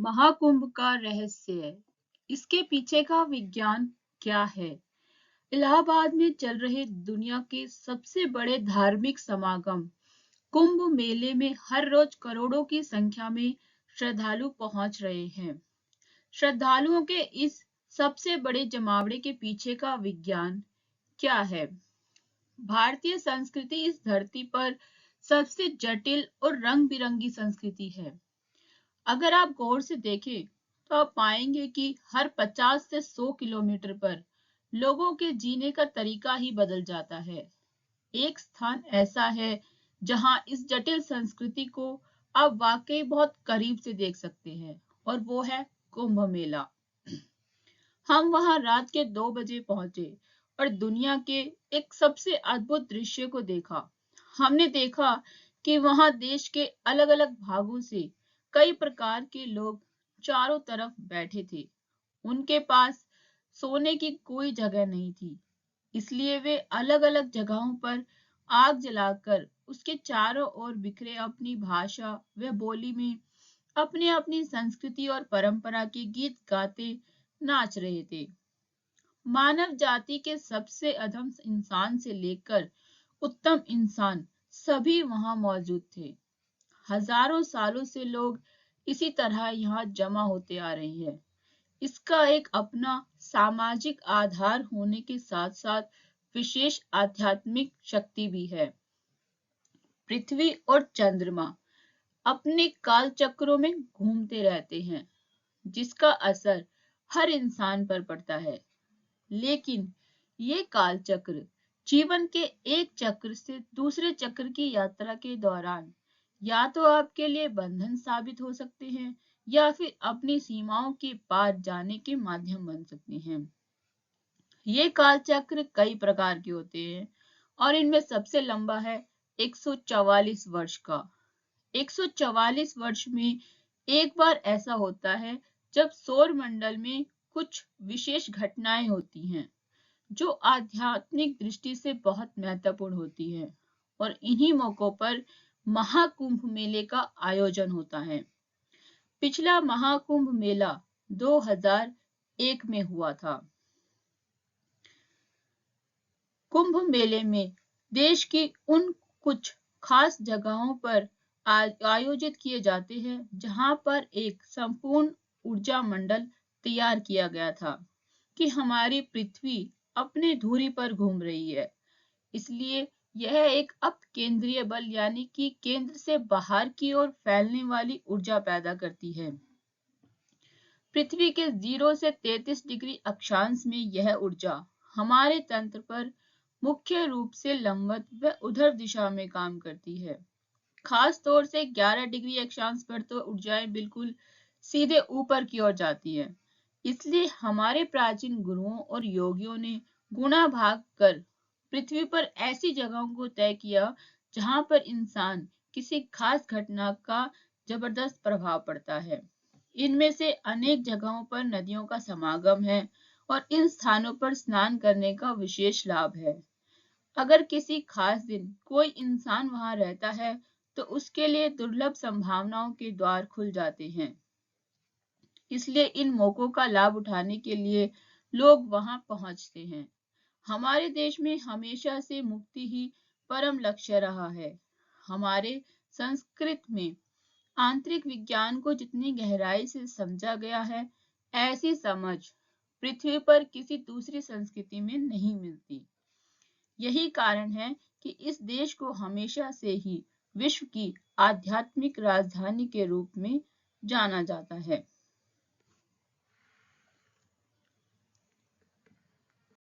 महाकुंभ का रहस्य, इसके पीछे का विज्ञान क्या है? इलाहाबाद में चल रहे दुनिया के सबसे बड़े धार्मिक समागम कुंभ मेले में हर रोज करोड़ों की संख्या में श्रद्धालु पहुंच रहे हैं। श्रद्धालुओं के इस सबसे बड़े जमावड़े के पीछे का विज्ञान क्या है? भारतीय संस्कृति इस धरती पर सबसे जटिल और रंग बिरंगी संस्कृति है। अगर आप गौर से देखें तो आप पाएंगे कि हर 50 से 100 किलोमीटर पर लोगों के जीने का तरीका ही बदल जाता है। एक स्थान ऐसा है जहां इस जटिल संस्कृति को आप वाकई बहुत करीब से देख सकते हैं, और वो है कुंभ मेला। हम वहां रात के 2 बजे पहुंचे और दुनिया के एक सबसे अद्भुत दृश्य को देखा। हमने देखा कि वहां देश के अलग अलग भागों से कई प्रकार के लोग चारों तरफ बैठे थे। उनके पास सोने की कोई जगह नहीं थी, इसलिए वे अलग अलग जगहों पर आग जलाकर उसके चारों ओर बिखरे अपनी भाषा व बोली में अपनी अपनी संस्कृति और परंपरा के गीत गाते नाच रहे थे। मानव जाति के सबसे अधम इंसान से लेकर उत्तम इंसान सभी वहां मौजूद थे। हजारों सालों से लोग इसी तरह यहाँ जमा होते आ रहे हैं। इसका एक अपना सामाजिक आधार होने के साथ साथ विशेष आध्यात्मिक शक्ति भी है। पृथ्वी और चंद्रमा अपने काल चक्रों में घूमते रहते हैं, जिसका असर हर इंसान पर पड़ता है। लेकिन ये काल चक्र जीवन के एक चक्र से दूसरे चक्र की यात्रा के दौरान या तो आपके लिए बंधन साबित हो सकते हैं या फिर अपनी सीमाओं के पार जाने के माध्यम बन सकते हैं। ये काल चक्र कई प्रकार के होते हैं और इनमें सबसे लंबा है 144 वर्ष का। 144 वर्ष में एक बार ऐसा होता है जब सौर मंडल में कुछ विशेष घटनाएं होती हैं जो आध्यात्मिक दृष्टि से बहुत महत्वपूर्ण होती हैं, और इन्हीं मौकों पर महाकुंभ मेले का आयोजन होता है। पिछला महाकुंभ मेला 2001 में हुआ था। कुंभ मेले में देश की उन कुछ खास जगहों पर आयोजित किए जाते हैं जहां पर एक संपूर्ण ऊर्जा मंडल तैयार किया गया था कि हमारी पृथ्वी अपने धुरी पर घूम रही है, इसलिए यह एक अपकेंद्रीय बल यानी कि केंद्र से बाहर की ओर फैलने वाली ऊर्जा पैदा करती है। पृथ्वी के 0 से 33 डिग्री अक्षांश में यह ऊर्जा हमारे तंत्र पर मुख्य रूप से लंबवत व ऊर्ध्व दिशा में काम करती है। खास तौर से 11 डिग्री अक्षांश पर तो ऊर्जाएं बिल्कुल सीधे ऊपर की ओर जाती है। इसलिए हमारे प्राचीन गुरुओं और योगियों ने गुणा भाग कर पृथ्वी पर ऐसी जगहों को तय किया जहां पर इंसान किसी खास घटना का जबरदस्त प्रभाव पड़ता है। इनमें से अनेक जगहों पर नदियों का समागम है और इन स्थानों पर स्नान करने का विशेष लाभ है। अगर किसी खास दिन कोई इंसान वहां रहता है तो उसके लिए दुर्लभ संभावनाओं के द्वार खुल जाते हैं। इसलिए इन मौकों का लाभ उठाने के लिए लोग वहां पहुंचते हैं। हमारे देश में हमेशा से मुक्ति ही परम लक्ष्य रहा है। हमारे संस्कृत में आंतरिक विज्ञान को जितनी गहराई से समझा गया है, ऐसी समझ पृथ्वी पर किसी दूसरी संस्कृति में नहीं मिलती। यही कारण है कि इस देश को हमेशा से ही विश्व की आध्यात्मिक राजधानी के रूप में जाना जाता है।